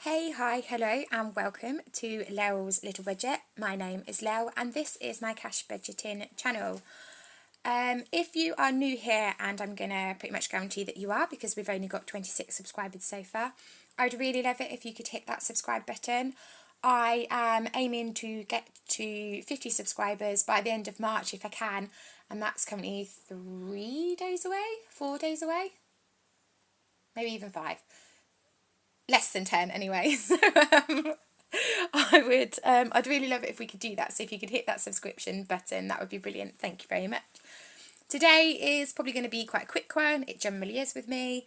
Hey, hi, hello, and welcome to Lel's Little Budget. My name is Lel, and this is my cash budgeting channel. If you are new here, and I'm gonna pretty much guarantee that you are because we've only got 26 subscribers so far, I'd really love it if you could hit that subscribe button. I am aiming to get to 50 subscribers by the end of March if I can, and that's currently 3 days away, 4 days away, maybe even 5. Less than 10 anyway. So I'd really love it if we could do that. So if you could hit that subscription button, that would be brilliant. Thank you very much. Today is probably going to be quite a quick one. It generally is with me.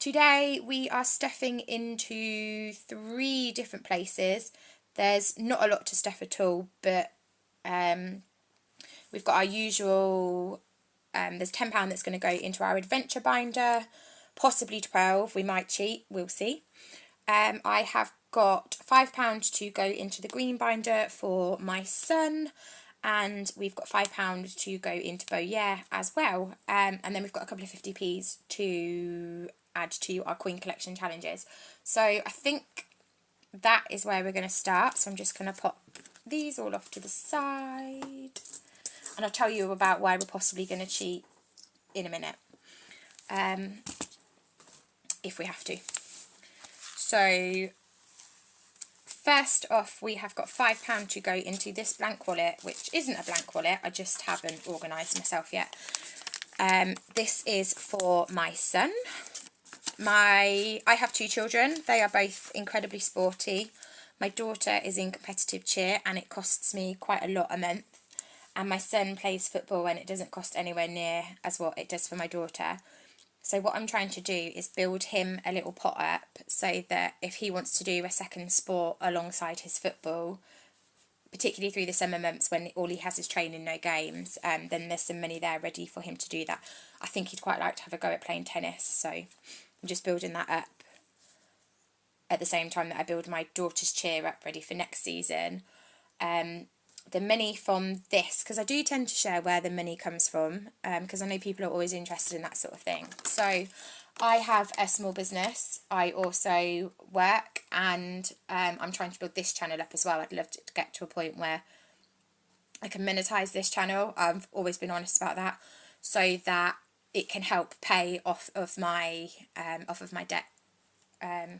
Today we are stuffing into 3 different places. There's not a lot to stuff at all, but we've got our usual, there's £10 that's going to go into our adventure binder, possibly 12, we might cheat, we'll see. I have got £5 to go into the green binder for my son, and we've got £5 to go into Boyer as well, and then we've got a couple of 50p's to add to our coin collection challenges. So I think that is where we're going to start, so I'm just going to pop these all off to the side, and I'll tell you about why we're possibly going to cheat in a minute, if we have to. So first off, we have got £5 to go into this blank wallet, which isn't a blank wallet, I just haven't organised myself yet. This is for my son. I have 2 children. They are both incredibly sporty. My daughter is in competitive cheer and it costs me quite a lot a month. And my son plays football and it doesn't cost anywhere near as what it does for my daughter. So what I'm trying to do is build him a little pot up so that if he wants to do a second sport alongside his football, particularly through the summer months when all he has is training, no games, then there's some money there ready for him to do that. I think he'd quite like to have a go at playing tennis, so I'm just building that up at the same time that I build my daughter's cheer up ready for next season. The money from this, because I do tend to share where the money comes from, because I know people are always interested in that sort of thing. So I have a small business. I also work, and I'm trying to build this channel up as well. I'd love to get to a point where I can monetize this channel. I've always been honest about that, so that it can help pay off of my debt a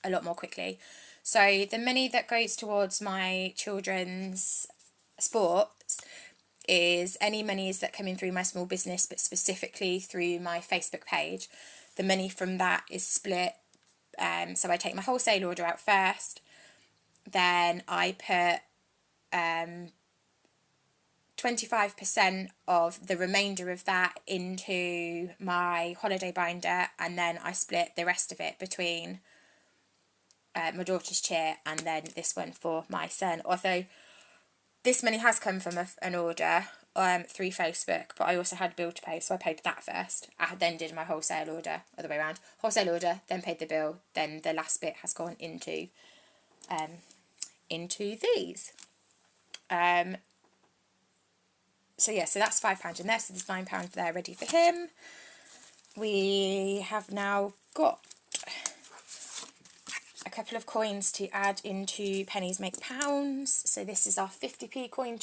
lot more quickly. So the money that goes towards my children's sports is any monies that come in through my small business, but specifically through my Facebook page. The money from that is split. So I take my wholesale order out first, then I put 25% of the remainder of that into my holiday binder, and then I split the rest of it between my daughter's cheer and then this one for my son. Although this money has come from an order through Facebook, but I also had a bill to pay, so I paid that first. I then did my wholesale order, other way around. Wholesale order, then paid the bill, then the last bit has gone into these. So yeah, so that's £5 in there, so there's £9 there ready for him. We have now got a couple of coins to add into Pennies Make Pounds. So this is our 50p coin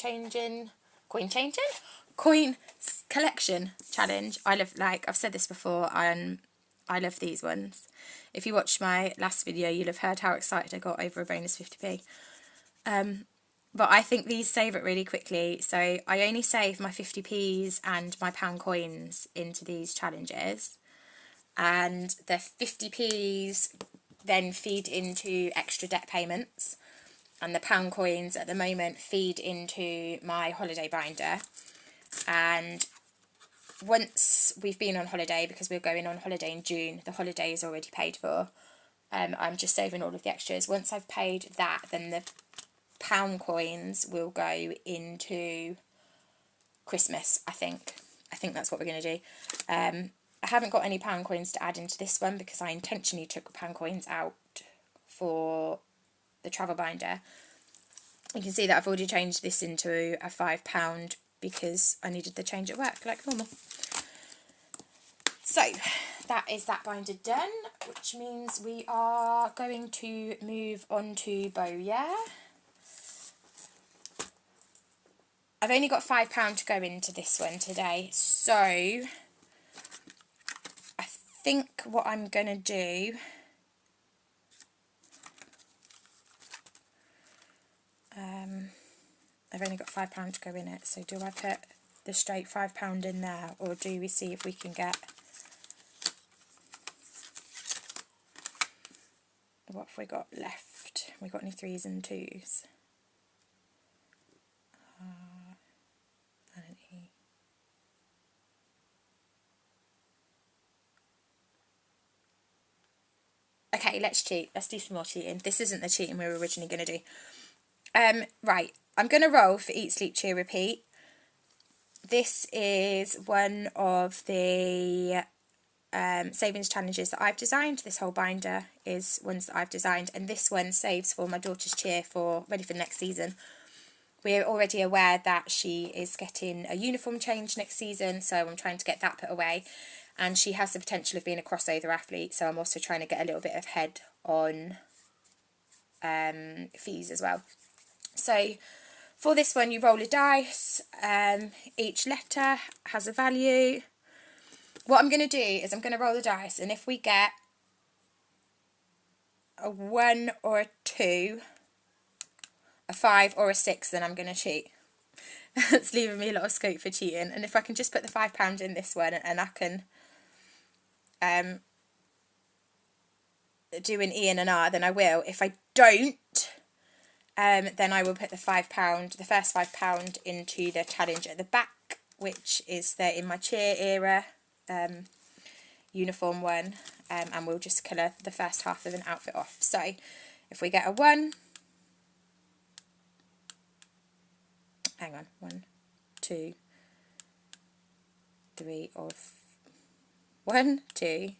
collection challenge. I love, like I've said this before, I love these ones. If you watched my last video, you'll have heard how excited I got over a bonus 50p. But I think these save it really quickly. So I only save my 50p's and my pound coins into these challenges. And the 50p's then feed into extra debt payments, and the pound coins at the moment feed into my holiday binder. And once we've been on holiday, because we're going on holiday in June, the holiday is already paid for, I'm just saving all of the extras. Once I've paid that, then the pound coins will go into Christmas, I think that's what we're going to do. I haven't got any pound coins to add into this one because I intentionally took pound coins out for the travel binder. You can see that I've already changed this into a £5 because I needed the change at work like normal. So that is that binder done, which means we are going to move on to Bow Yeah. I've only got £5 to go into this one today, so I think what I'm going to do, I've only got £5 to go in it, so do I put the straight £5 in there, or do we see if we can get, what have we got left? We got any 3s and 2s? And an E. Okay, let's cheat. Let's do some more cheating. This isn't the cheating we were originally going to do. Right, I'm going to roll for Eat, Sleep, Cheer, Repeat. This is one of the savings challenges that I've designed. This whole binder is ones that I've designed, and this one saves for my daughter's cheer for ready for next season. We're already aware that she is getting a uniform change next season, so I'm trying to get that put away. And she has the potential of being a crossover athlete, so I'm also trying to get a little bit of head on fees as well. So for this one, you roll a dice. Each letter has a value. What I'm going to do is I'm going to roll the dice, and if we get a 1 or a 2, a 5 or a 6, then I'm going to cheat. It's leaving me a lot of scope for cheating. And if I can just put the £5 in this one, and I can do an E and an R, then I will. If I don't, then I will put the £5, the first £5 into the challenge at the back, which is the In My Cheer era uniform one, and we'll just colour the first half of an outfit off. So if we get a 1, hang on, 1, 2, 3 or 1, 2,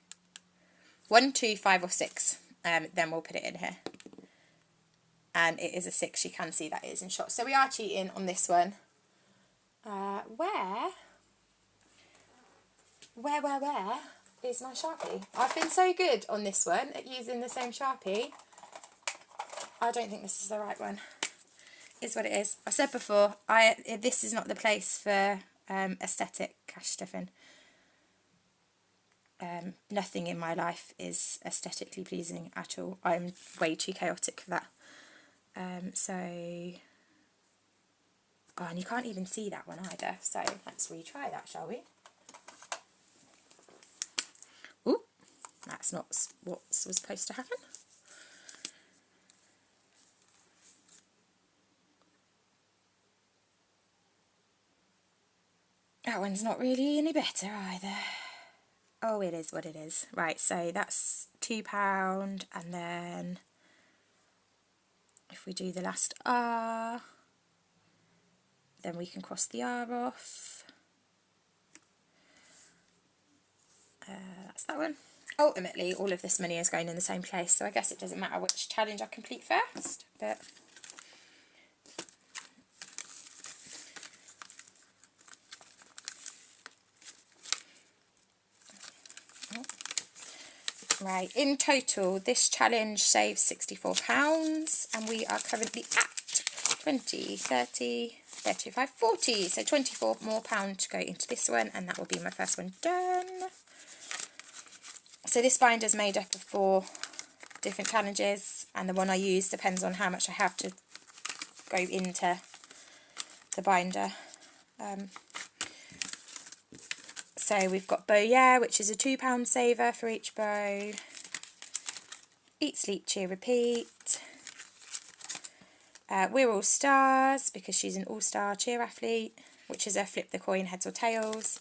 1, 2, 5 or 6, then we'll put it in here. And it is a 6, you can see that it is in shot. So we are cheating on this one. Where is my Sharpie? I've been so good on this one at using the same Sharpie. I don't think this is the right one. Is what it is. I said before, this is not the place for aesthetic cash stuffing. Nothing in my life is aesthetically pleasing at all. I'm way too chaotic for that. Oh, and you can't even see that one either. So let's retry that, shall we? Ooh, that's not what was supposed to happen. That one's not really any better either. Oh, it is what it is. Right, so that's £2, and then if we do the last R, then we can cross the R off. That's that one. Ultimately, all of this money is going in the same place, so I guess it doesn't matter which challenge I complete first, but... Right, in total, this challenge saves £64, and we are currently at 20, 30, 35, 40. So £24 more to go into this one, and that will be my first one done. So this binder is made up of 4 different challenges, and the one I use depends on how much I have to go into the binder. So we've got Bow Yeah, which is a £2 saver for each bow. Eat, Sleep, Cheer, Repeat. We're All Stars, because she's an all-star cheer athlete, which is a flip the coin heads or tails.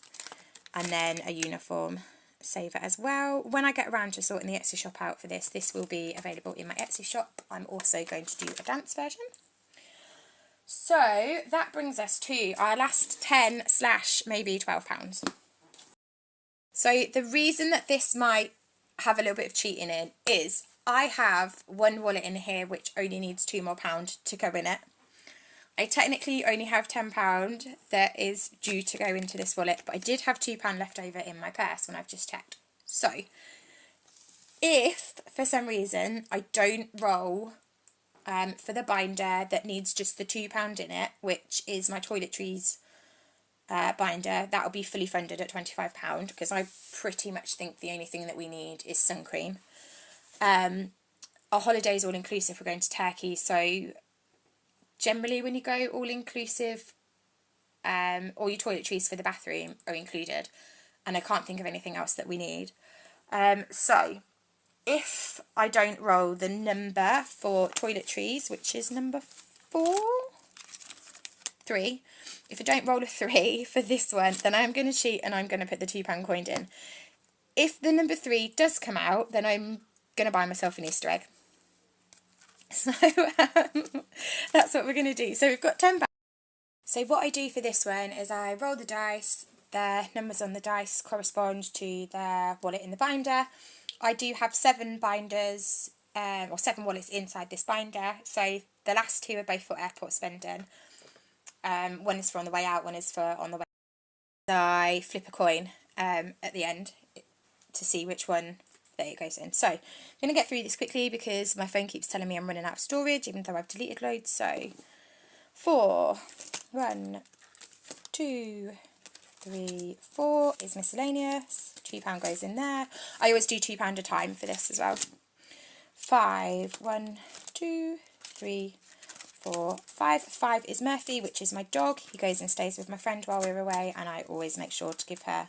And then a uniform saver as well. When I get around to sorting the Etsy shop out for this, this will be available in my Etsy shop. I'm also going to do a dance version. So that brings us to our last 10 / maybe £12. So the reason that this might have a little bit of cheating in is I have one wallet in here which only needs £2 more to go in it. I technically only have £10 that is due to go into this wallet, but I did have £2 left over in my purse when I've just checked. So if for some reason I don't roll for the binder that needs just the £2 in it, which is my toiletries binder, that will be fully funded at £25 because I pretty much think the only thing that we need is sun cream. Our holiday is all inclusive, we're going to Turkey, so generally when you go all inclusive, all your toiletries for the bathroom are included, and I can't think of anything else that we need. So if I don't roll the number for toiletries, which is number 3, if I don't roll a 3 for this one, then I'm going to cheat and I'm going to put the £2 coin in. If the number 3 does come out, then I'm going to buy myself an Easter egg. So that's what we're going to do. So we've got £10. So what I do for this one is I roll the dice. The numbers on the dice correspond to the wallet in the binder. I do have 7 binders, or 7 wallets inside this binder. So the last 2 are both for airport spending. One is for on the way out, one is for on the way. I flip a coin at the end to see which one that it goes in. So I'm going to get through this quickly because my phone keeps telling me I'm running out of storage, even though I've deleted loads. So 4, 1, 2, 3, 4 is miscellaneous. £2 goes in there. I always do £2 a time for this as well. 5, 1, 2, 3, 4, 5. 5 is Murphy, which is my dog. He goes and stays with my friend while we're away, and I always make sure to give her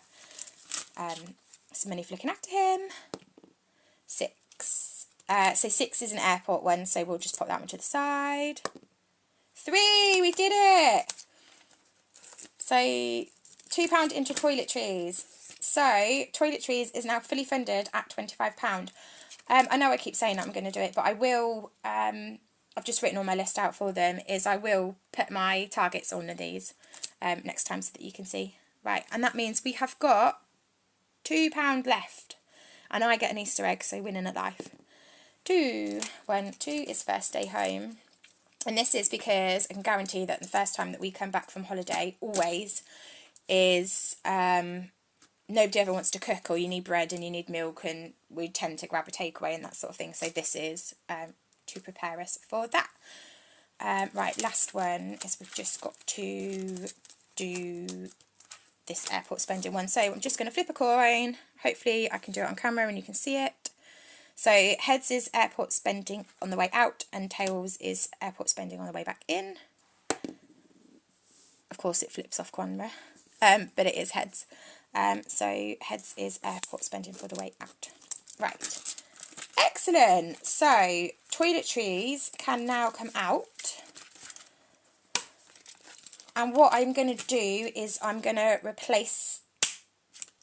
some money for looking after him. 6. So 6 is an airport one, so we'll just pop that one to the side. 3, we did it! So £2 into toiletries. So toiletries is now fully funded at £25. I know I keep saying that I'm going to do it, but I will, I've just written all my list out for them, is I will put my targets on these next time so that you can see. Right, and that means we have got £2 left. And I get an Easter egg, so winning at life. 2, 1, 2 is first day home. And this is because I can guarantee that the first time that we come back from holiday, always, is nobody ever wants to cook, or you need bread and you need milk, and we tend to grab a takeaway and that sort of thing. So this is to prepare us for that. Right, last one is we've just got to do this airport spending one. So I'm just going to flip a coin. Hopefully I can do it on camera and you can see it. So heads is airport spending on the way out, and tails is airport spending on the way back in. Of course it flips off camera, but it is heads. So heads is airport spending for the way out. Right, excellent. So toiletries can now come out. And what I'm going to do is I'm going to replace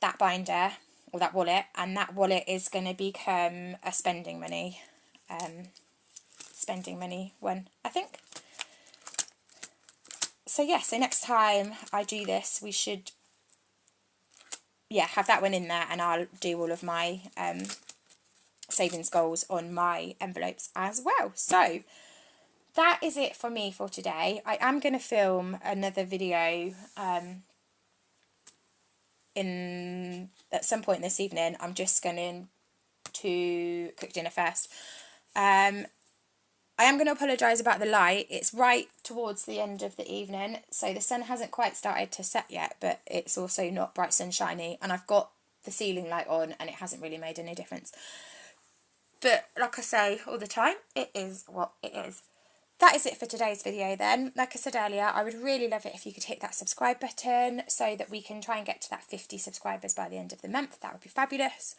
that binder, or that wallet, and that wallet is going to become a spending money one, I think. So yeah, so next time I do this, we should, yeah, have that one in there, and I'll do all of my savings goals on my envelopes as well. So that is it for me for today. I am going to film another video at some point this evening. I'm just going to cook dinner first. I am going to apologise about the light. It's right towards the end of the evening, so the sun hasn't quite started to set yet, but it's also not bright sunshiny, and I've got the ceiling light on and it hasn't really made any difference. But like I say all the time, it is what it is. That is it for today's video then. Like I said earlier, I would really love it if you could hit that subscribe button so that we can try and get to that 50 subscribers by the end of the month. That would be fabulous.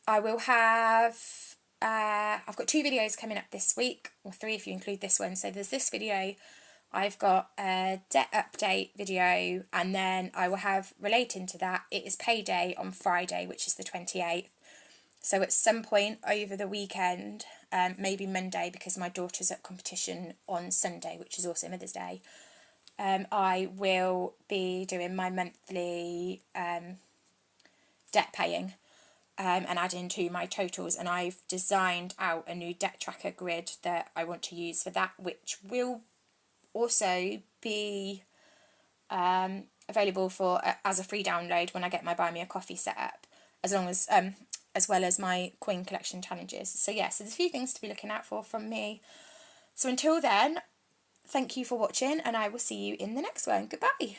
I will have, I've got 2 videos coming up this week, or 3 if you include this one. So there's this video, I've got a debt update video, and then I will have, relating to that, it is payday on Friday, which is the 28th. So at some point over the weekend, maybe Monday, because my daughter's at competition on Sunday, which is also Mother's Day, I will be doing my monthly debt paying and adding to my totals. And I've designed out a new debt tracker grid that I want to use for that, which will also be available for as a free download when I get my Buy Me a Coffee set up, as well as my coin collection challenges. So yeah, so there's a few things to be looking out for from me. So until then, thank you for watching, and I will see you in the next one. Goodbye.